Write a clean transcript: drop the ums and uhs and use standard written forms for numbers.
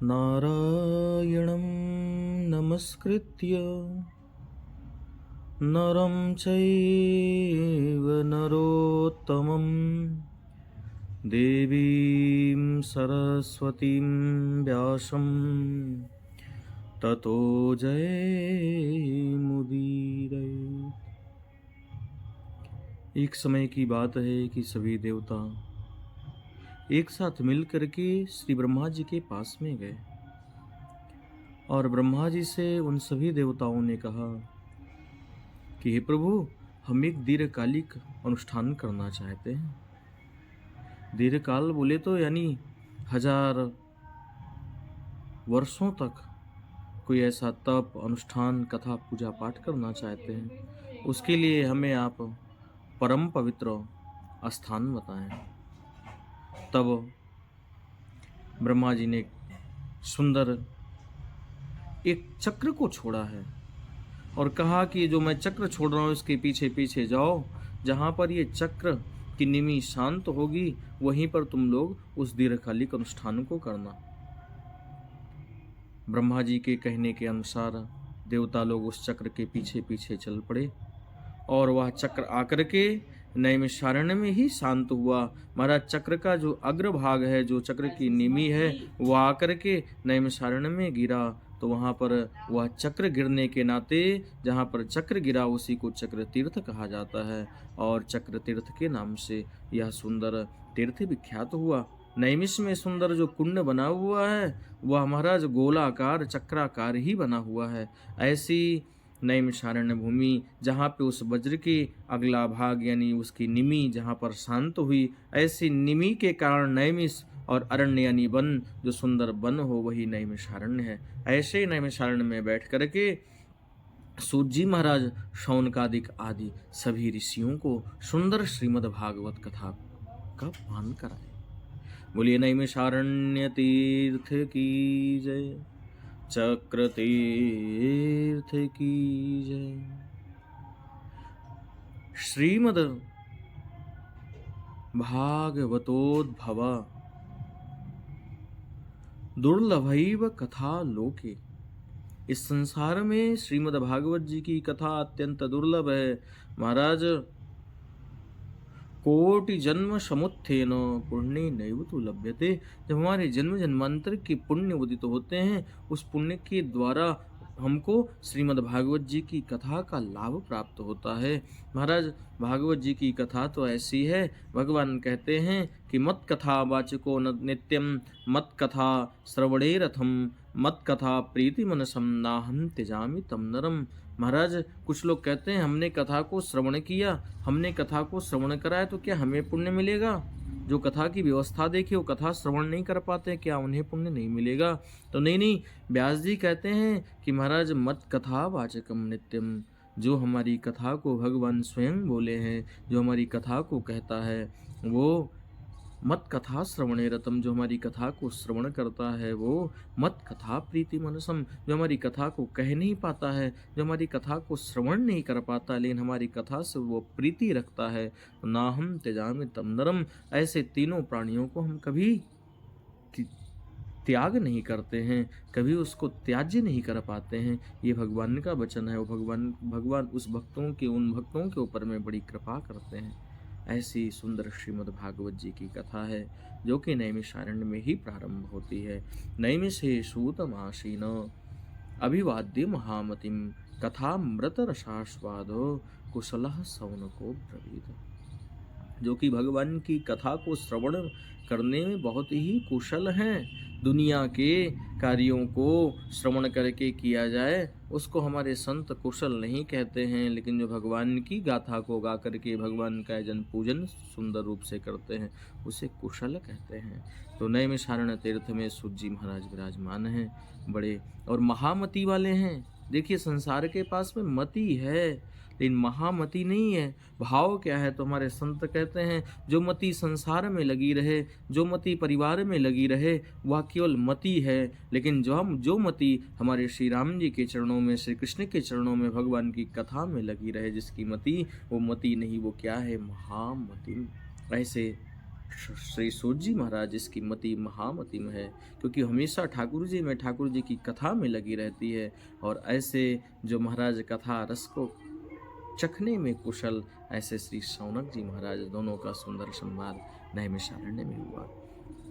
नारायणं नमस्कृत्य नरं चैव नरोत्तमं देवीं सरस्वतीं व्यासं ततो जयमुदीरये। एक समय की बात है कि सभी देवता एक साथ मिल करके श्री ब्रह्मा जी के पास में गए और ब्रह्मा जी से उन सभी देवताओं ने कहा कि हे प्रभु, हम एक दीर्घकालिक अनुष्ठान करना चाहते हैं। दीर्घकाल बोले तो यानी 1000 वर्षों तक कोई ऐसा तप, अनुष्ठान, कथा, पूजा पाठ करना चाहते हैं। उसके लिए हमें आप परम पवित्र स्थान बताएं। तब ब्रह्मा जी ने सुंदर एक चक्र को छोड़ा है और कहा कि जो मैं चक्र छोड़ रहा हूँ इसके पीछे पीछे जाओ। जहाँ पर ये चक्र की निमि शांत होगी वहीं पर तुम लोग उस दीर्घकालिक अनुष्ठान को करना। ब्रह्मा जी के कहने के अनुसार देवता लोग उस चक्र के पीछे पीछे चल पड़े और वह चक्र आकर के नैमिषारण्य में ही शांत हुआ। महाराज, चक्र का जो अग्रभाग है, जो चक्र की निमि है, वह आकर के नैमिषारण्य में गिरा। तो वहाँ पर वह चक्र गिरने के नाते जहाँ पर चक्र गिरा उसी को चक्र तीर्थ कहा जाता है और चक्र तीर्थ के नाम से यह सुंदर तीर्थ विख्यात हुआ। नैमिष में सुंदर जो कुंड बना हुआ है वह महाराज गोलाकार चक्राकार ही बना हुआ है। ऐसी नैमिषारण्य भूमि जहाँ पे उस वज्र के अगला भाग यानी उसकी निमि जहाँ पर शांत हुई, ऐसी निमि के कारण नैमिष और अरण्य यानी वन, जो सुंदर वन हो वही नैमिषारण्य है। ऐसे नैमिषारण्य में बैठ करके सूत जी महाराज शौनकादिक आदि सभी ऋषियों को सुंदर श्रीमद् भागवत कथा का पान कराए। बोलिए नैमिषारण्य तीर्थ की जय, चक्र तीर्थ की जय। श्रीमद् भागवतोद्भव दुर्लभैव कथा लोके। इस संसार में श्रीमद् भागवत जी की कथा अत्यंत दुर्लभ है महाराज। कोटि जन्म समुत्थेन पुण्य नैव तु लभ्यते। जब हमारे जन्म जन्मांतर के पुण्य उदित होते हैं उस पुण्य के द्वारा हमको श्रीमद् भागवत जी की कथा का लाभ प्राप्त होता है। महाराज, भागवत जी की कथा तो ऐसी है, भगवान कहते हैं कि मत कथा वाचको नित्यम मत कथा श्रवणे रथम मत कथा प्रीति मनसम नाहम त्यजामि तम नरम। महाराज, कुछ लोग कहते हैं हमने कथा को श्रवण किया, हमने कथा को श्रवण कराया तो क्या हमें पुण्य मिलेगा? जो कथा की व्यवस्था देखे वो कथा श्रवण नहीं कर पाते, क्या उन्हें पुण्य नहीं मिलेगा? तो नहीं, व्यास जी कहते हैं कि महाराज मत कथा वाचकम नित्यम। जो हमारी कथा को भगवान स्वयं बोले हैं, जो हमारी कथा को कहता है वो मत कथा श्रवणे रतम। जो हमारी कथा को श्रवण करता है वो मत कथा प्रीति मनसम। जो हमारी कथा को कह नहीं पाता है, जो हमारी कथा को श्रवण नहीं कर पाता लेकिन हमारी कथा से वो प्रीति रखता है, ना हम त्यजामि तम नरम। ऐसे तीनों प्राणियों को हम कभी त्याग नहीं करते हैं, कभी उसको त्याज्य नहीं कर पाते हैं। ये भगवान का वचन है। वो भगवान उस उन भक्तों के ऊपर में बड़ी कृपा करते हैं। ऐसी सुंदर श्रीमद् भागवत जी की कथा है जो कि नैमिषारण्य में ही प्रारंभ होती है। नैमिषे सूतमासीन अभिवाद्य महामतिम कथामृत रसास्वादो कुशलः शौनको ब्रवीत। जो कि भगवान की कथा को श्रवण करने में बहुत ही कुशल हैं। दुनिया के कार्यों को श्रवण करके किया जाए उसको हमारे संत कुशल नहीं कहते हैं, लेकिन जो भगवान की गाथा को गा करके भगवान का जन पूजन सुंदर रूप से करते हैं उसे कुशल कहते हैं। तो नैमिषारण्य तीर्थ में सूत जी महाराज विराजमान हैं, बड़े और महामति वाले हैं। देखिए, संसार के पास में मति है लेकिन महामति नहीं है। भाव क्या है? तो हमारे संत कहते हैं जो मति संसार में लगी रहे, जो मति परिवार में लगी रहे वह केवल मति है। लेकिन जो मति हमारे श्री राम जी के चरणों में, श्री कृष्ण के चरणों में, भगवान की कथा में लगी रहे, जिसकी मति वो मति नहीं, वो क्या है? महामति। ऐसे श्री सूत जी महाराज इसकी मति महामतिम है, क्योंकि हमेशा ठाकुर जी की कथा में लगी रहती है। और ऐसे जो महाराज कथा रस को चखने में कुशल, ऐसे श्री शौनक जी महाराज दोनों का सुंदर संवाद नैमिषारण्य में हुआ।